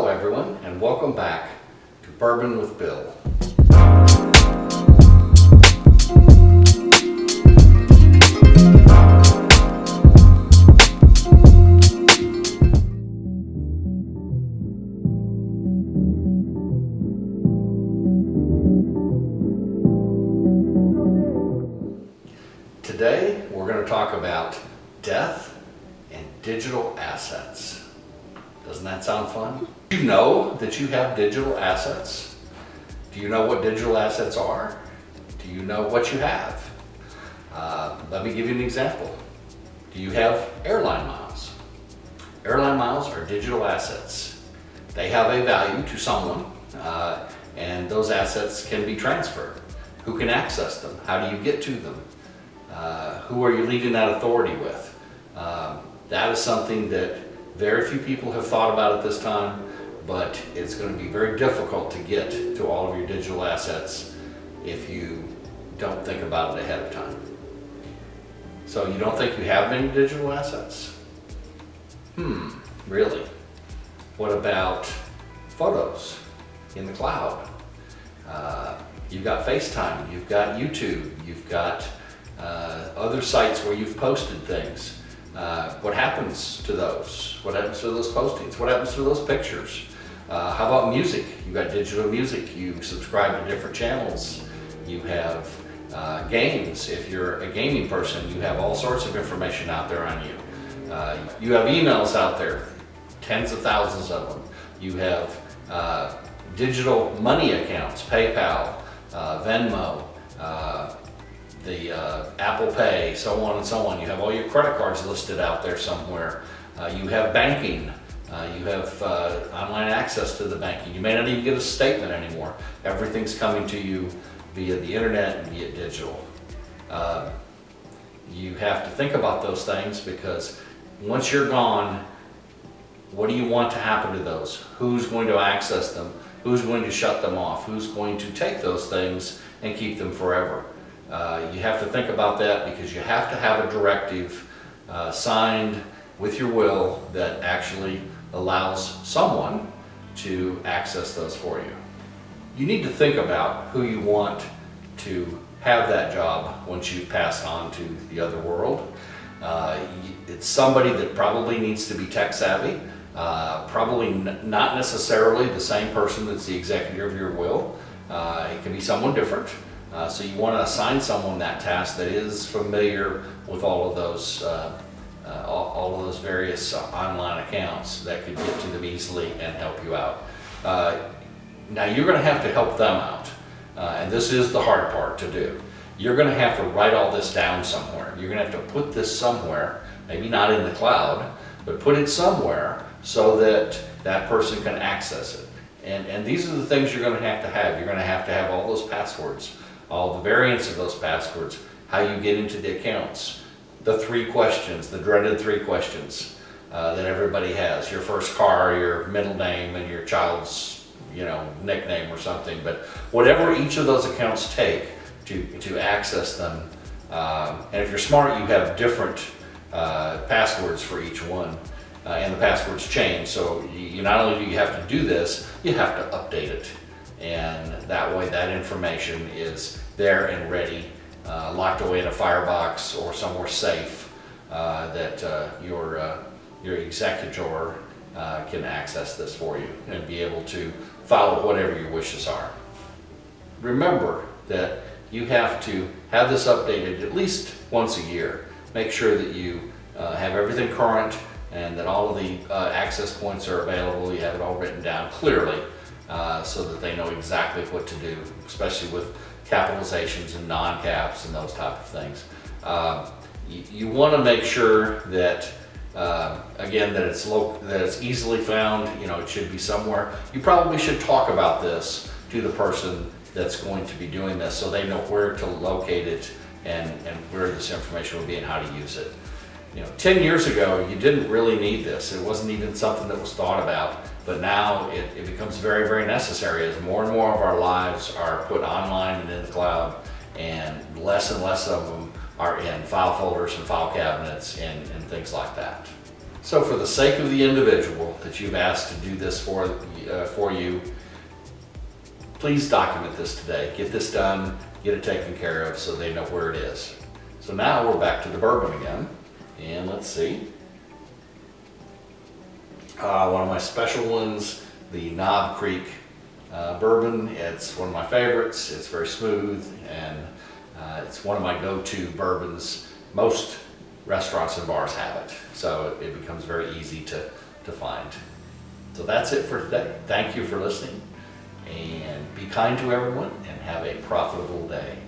Hello everyone, and welcome back to Bourbon with Bill. Today we're going to talk about death and digital assets. Doesn't that sound fun? Do you know that you have digital assets? Do you know what digital assets are? Do you know what you have? Let me give you an example. Do you have airline miles? Airline miles are digital assets. They have a value to someone, and those assets can be transferred. Who can access them? How do you get to them? Who are you leaving that authority with? That is something that very few people have thought about at this time, but it's going to be very difficult to get to all of your digital assets if you don't think about it ahead of time. So you don't think you have many digital assets? Really? What about photos in the cloud? You've got FaceTime, you've got YouTube, you've got other sites where you've posted things. What happens to those? What happens to those postings? What happens to those pictures? How about music? You've got digital music. You subscribe to different channels. You have games. If you're a gaming person, you have all sorts of information out there on you. You have emails out there, tens of thousands of them. You have digital money accounts, PayPal, Venmo, the Apple Pay, so on and so on. You have all your credit cards listed out there somewhere. You have banking. You have online access to the banking. You may not even get a statement anymore. Everything's coming to you via the internet and via digital. You have to think about those things because once you're gone, what do you want to happen to those? Who's going to access them? Who's going to shut them off? Who's going to take those things and keep them forever? You have to think about that because you have to have a directive signed with your will that actually allows someone to access those for you. You need to think about who you want to have that job once you've passed on to the other world. It's somebody that probably needs to be tech savvy, probably not necessarily the same person that's the executor of your will. It can be someone different. So you want to assign someone that task that is familiar with all of those various online accounts that could get to them easily and help you out. Now you're going to have to help them out, and this is the hard part to do. You're going to have to write all this down somewhere. You're going to have to put this somewhere, maybe not in the cloud, but put it somewhere so that that person can access it. And these are the things you're going to have. You're going to have all those passwords, all the variants of those passwords, how you get into the accounts, the 3 questions, the dreaded 3 questions that everybody has, your first car, your middle name, and your child's nickname or something. But whatever each of those accounts take to access them, and if you're smart, you have different passwords for each one, and the passwords change. So you not only do you have to do this, you have to update it. And that way that information is there and ready, locked away in a firebox or somewhere safe that your executor can access this for you and be able to follow whatever your wishes are. Remember that you have to have this updated at least once a year. Make sure that you have everything current and that all of the access points are available. You have it all written down clearly so that they know exactly what to do, especially with capitalizations and non-caps and those type of things. You want to make sure that again that it's easily found. It should be somewhere. You probably should talk about this to the person that's going to be doing this so they know where to locate it and where this information will be and how to use it. 10 years ago, you didn't really need this. It wasn't even something that was thought about, but now it becomes very, very necessary as more and more of our lives are put online and in the cloud, and less of them are in file folders and file cabinets and things like that. So for the sake of the individual that you've asked to do this for you, please document this today. Get this done, get it taken care of so they know where it is. So now we're back to the bourbon again. And let's see. One of my special ones, the Knob Creek bourbon. It's one of my favorites. It's very smooth, and it's one of my go-to bourbons. Most restaurants and bars have it, so it becomes very easy to find. So that's it for today. Thank you for listening, and be kind to everyone, and have a profitable day.